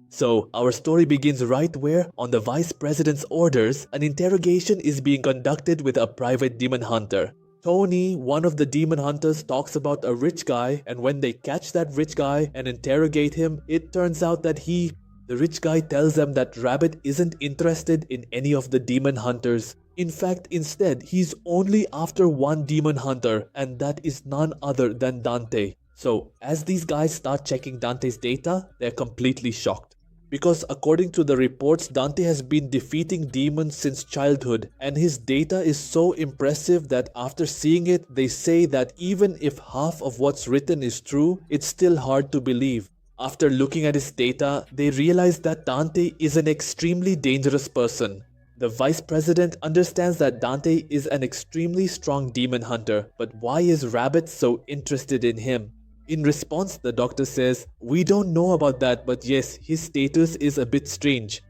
So, our story begins right where, on the Vice President's orders, an interrogation is being conducted with a private demon hunter. Tony, one of the demon hunters, talks about a rich guy, and when they catch that rich guy and interrogate him, it turns out that the rich guy tells them that Rabbit isn't interested in any of the demon hunters. In fact, instead, he's only after one demon hunter, and that is none other than Dante. So, as these guys start checking Dante's data, they're completely shocked. Because according to the reports, Dante has been defeating demons since childhood, and his data is so impressive that after seeing it, they say that even if half of what's written is true, it's still hard to believe. After looking at his data, they realize that Dante is an extremely dangerous person. The Vice President understands that Dante is an extremely strong demon hunter, but why is Rabbit so interested in him? In response, the doctor says, "We don't know about that, but yes, his status is a bit strange.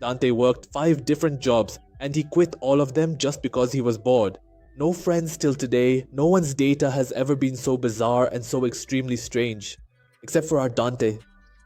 Dante worked 5 different jobs and he quit all of them just because he was bored. No friends till today, no one's data has ever been so bizarre and so extremely strange. Except for our Dante.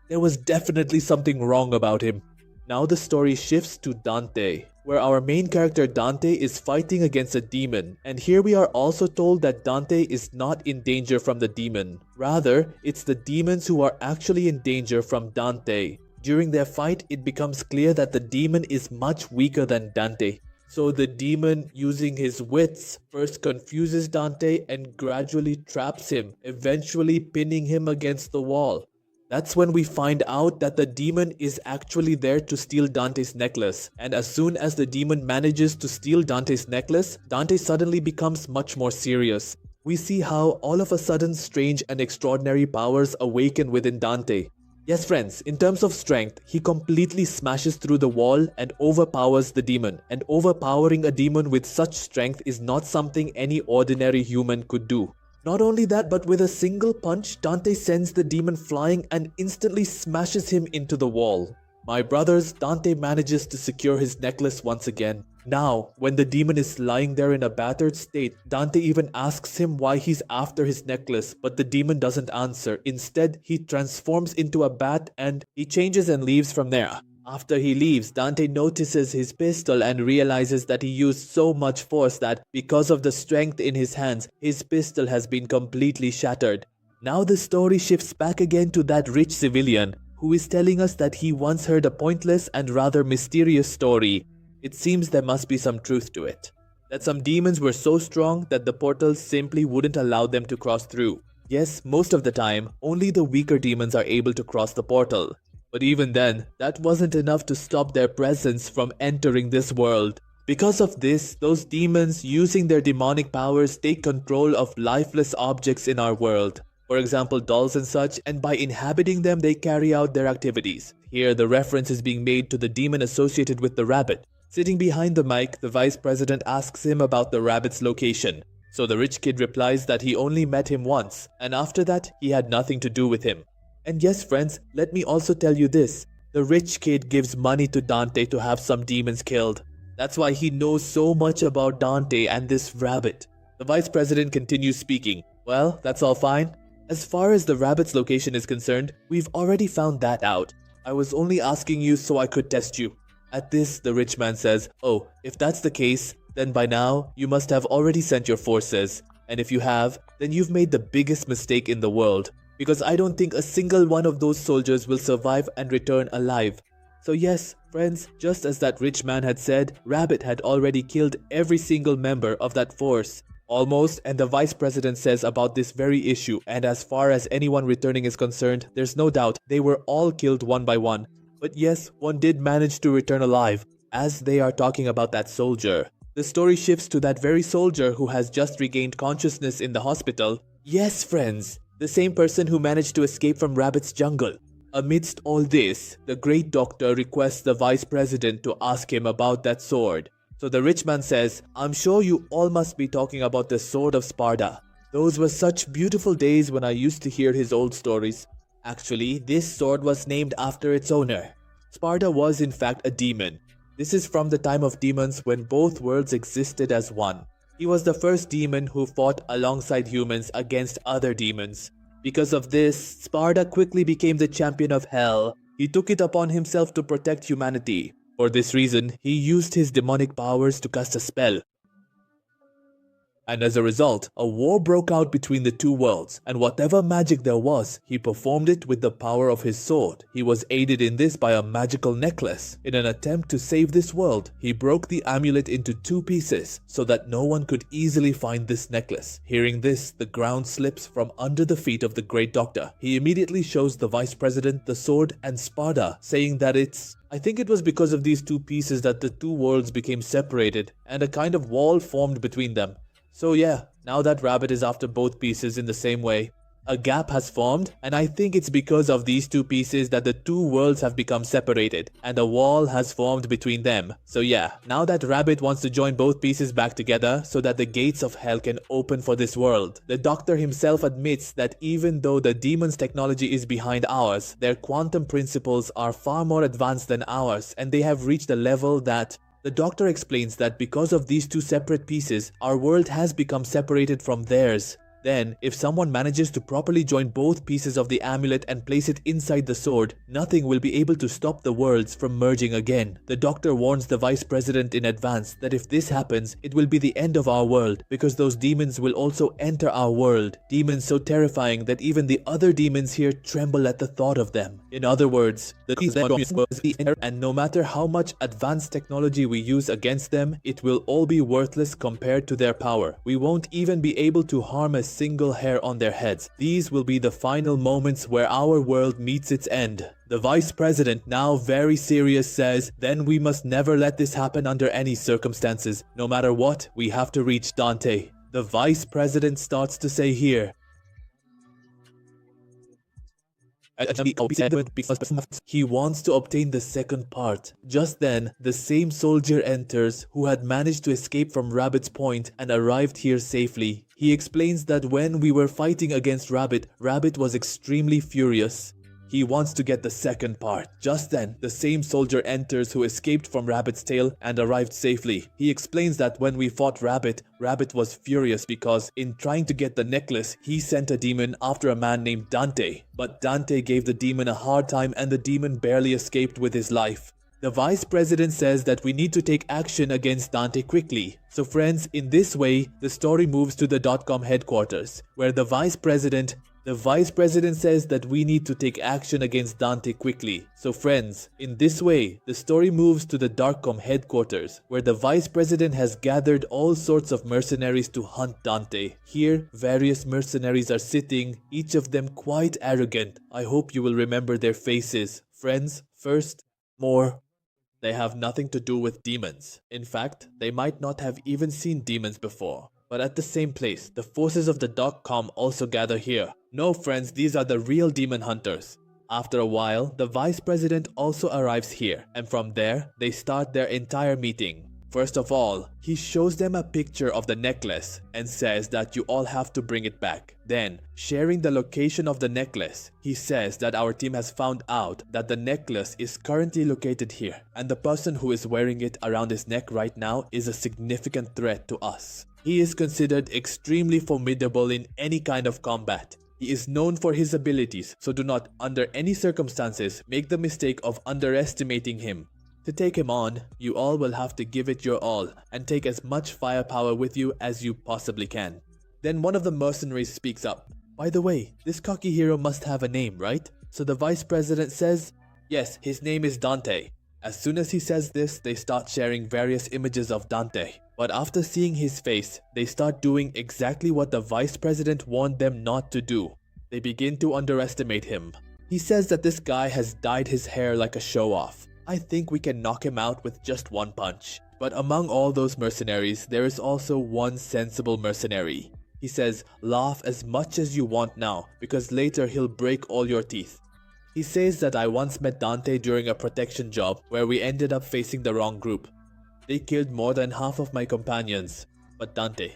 There was definitely something wrong about him." Now the story shifts to Dante, where our main character Dante is fighting against a demon, and here we are also told that Dante is not in danger from the demon. Rather, it's the demons who are actually in danger from Dante. During their fight, it becomes clear that the demon is much weaker than Dante. So the demon, using his wits, first confuses Dante and gradually traps him, eventually pinning him against the wall. That's when we find out that the demon is actually there to steal Dante's necklace, and as soon as the demon manages to steal Dante's necklace, Dante suddenly becomes much more serious. We see how all of a sudden strange and extraordinary powers awaken within Dante. Yes friends, in terms of strength, he completely smashes through the wall and overpowers the demon, and overpowering a demon with such strength is not something any ordinary human could do. Not only that, but with a single punch, Dante sends the demon flying and instantly smashes him into the wall. My brothers, Dante manages to secure his necklace once again. Now, when the demon is lying there in a battered state, Dante even asks him why he's after his necklace, but the demon doesn't answer. Instead, he transforms into a bat and he changes and leaves from there. After he leaves, Dante notices his pistol and realizes that he used so much force that, because of the strength in his hands, his pistol has been completely shattered. Now the story shifts back again to that rich civilian, who is telling us that he once heard a pointless and rather mysterious story. It seems there must be some truth to it. That some demons were so strong that the portals simply wouldn't allow them to cross through. Yes, most of the time, only the weaker demons are able to cross the portal. But even then, that wasn't enough to stop their presence from entering this world. Because of this, those demons, using their demonic powers, take control of lifeless objects in our world. For example, dolls and such, and by inhabiting them, they carry out their activities. Here, the reference is being made to the demon associated with the rabbit. Sitting behind the mic, the Vice President asks him about the rabbit's location. So the rich kid replies that he only met him once, and after that, he had nothing to do with him. And yes friends, let me also tell you this. The rich kid gives money to Dante to have some demons killed. That's why he knows so much about Dante and this rabbit. The Vice President continues speaking. Well, that's all fine. As far as the rabbit's location is concerned, we've already found that out. I was only asking you so I could test you. At this, the rich man says, "Oh, if that's the case, then by now, you must have already sent your forces. And if you have, then you've made the biggest mistake in the world. Because I don't think a single one of those soldiers will survive and return alive." So yes, friends, just as that rich man had said, Rabbit had already killed every single member of that force. Almost, and the Vice President says about this very issue, and as far as anyone returning is concerned, there's no doubt they were all killed one by one. But yes, one did manage to return alive. As they are talking about that soldier, the story shifts to that very soldier who has just regained consciousness in the hospital. Yes, friends. The same person who managed to escape from Rabbit's jungle. Amidst all this, the great doctor requests the Vice President to ask him about that sword. So the rich man says, "I'm sure you all must be talking about the sword of Sparta. Those were such beautiful days when I used to hear his old stories. Actually, this sword was named after its owner. Sparta was in fact a demon. This is from the time of demons when both worlds existed as one. He was the first demon who fought alongside humans against other demons. Because of this, Sparta quickly became the champion of hell. He took it upon himself to protect humanity. For this reason, he used his demonic powers to cast a spell. And as a result, a war broke out between the two worlds, and whatever magic there was, he performed it with the power of his sword. He was aided in this by a magical necklace. In an attempt to save this world, he broke the amulet into 2 pieces so that no one could easily find this necklace. Hearing this, the ground slips from under the feet of the Great Doctor. He immediately shows the Vice President the sword and Sparda, saying that I think it was because of these 2 pieces that the 2 worlds became separated and a kind of wall formed between them. So yeah, now that Rabbit is after both pieces in the same way, a gap has formed, and I think it's because of these 2 pieces that the 2 worlds have become separated and a wall has formed between them. So yeah, now that Rabbit wants to join both pieces back together so that the gates of hell can open for this world. The Doctor himself admits that even though the demons' technology is behind ours, their quantum principles are far more advanced than ours, and they have reached a level that the Doctor explains that because of these 2 separate pieces, our world has become separated from theirs. Then, if someone manages to properly join both pieces of the amulet and place it inside the sword, nothing will be able to stop the worlds from merging again. The Doctor warns the Vice President in advance that if this happens, it will be the end of our world, because those demons will also enter our world. Demons so terrifying that even the other demons here tremble at the thought of them. In other words, and no matter how much advanced technology we use against them, it will all be worthless compared to their power. We won't even be able to harm a single hair on their heads. These will be the final moments where our world meets its end. The Vice President, now very serious, says, then we must never let this happen under any circumstances. No matter what, we have to reach Dante. The Vice President starts to say here, he wants to obtain the second part. Just then, the same soldier enters who had managed to escape from Rabbit's Point and arrived here safely. He explains that when we were fighting against Rabbit, Rabbit was extremely furious. He wants to get the second part. Just then, the same soldier enters who escaped from Rabbit's tail and arrived safely. He explains that when we fought Rabbit, Rabbit was furious because in trying to get the necklace, he sent a demon after a man named Dante. But Dante gave the demon a hard time and the demon barely escaped with his life. The Vice President says that we need to take action against Dante quickly. So friends, in this way, the story moves to the .com headquarters, where the Vice President says that we need to take action against Dante quickly. So friends, in this way, the story moves to the .com headquarters, where the Vice President has gathered all sorts of mercenaries to hunt Dante. Here, various mercenaries are sitting, each of them quite arrogant. I hope you will remember their faces. Friends, first, they have nothing to do with demons. In fact, they might not have even seen demons before. But at the same place, the forces of the .com also gather here. No friends, these are the real demon hunters. After a while, the Vice President also arrives here, and from there, they start their entire meeting. First of all, he shows them a picture of the necklace and says that you all have to bring it back. Then, sharing the location of the necklace, he says that our team has found out that the necklace is currently located here, and the person who is wearing it around his neck right now is a significant threat to us. He is considered extremely formidable in any kind of combat. He is known for his abilities, so do not, under any circumstances, make the mistake of underestimating him. To take him on, you all will have to give it your all and take as much firepower with you as you possibly can. Then one of the mercenaries speaks up. By the way, this cocky hero must have a name, right? So the Vice President says, yes, his name is Dante. As soon as he says this, they start sharing various images of Dante. But after seeing his face, they start doing exactly what the Vice President warned them not to do. They begin to underestimate him. He says that this guy has dyed his hair like a show-off. I think we can knock him out with just one punch. But among all those mercenaries, there is also one sensible mercenary. He says, laugh as much as you want now, because later he'll break all your teeth. He says that I once met Dante during a protection job where we ended up facing the wrong group. They killed more than half of my companions. But Dante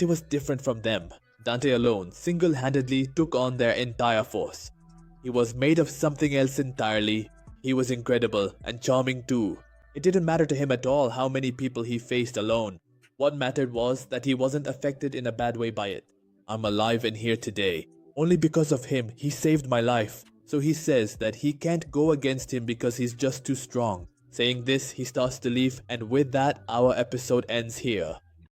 was different from them. Dante alone single-handedly took on their entire force. He was made of something else entirely. He was incredible and charming too. It didn't matter to him at all how many people he faced alone. What mattered was that he wasn't affected in a bad way by it. I'm alive and here today. Only because of him, he saved my life. So he says that he can't go against him because he's just too strong. Saying this, he starts to leave, and with that, our episode ends here.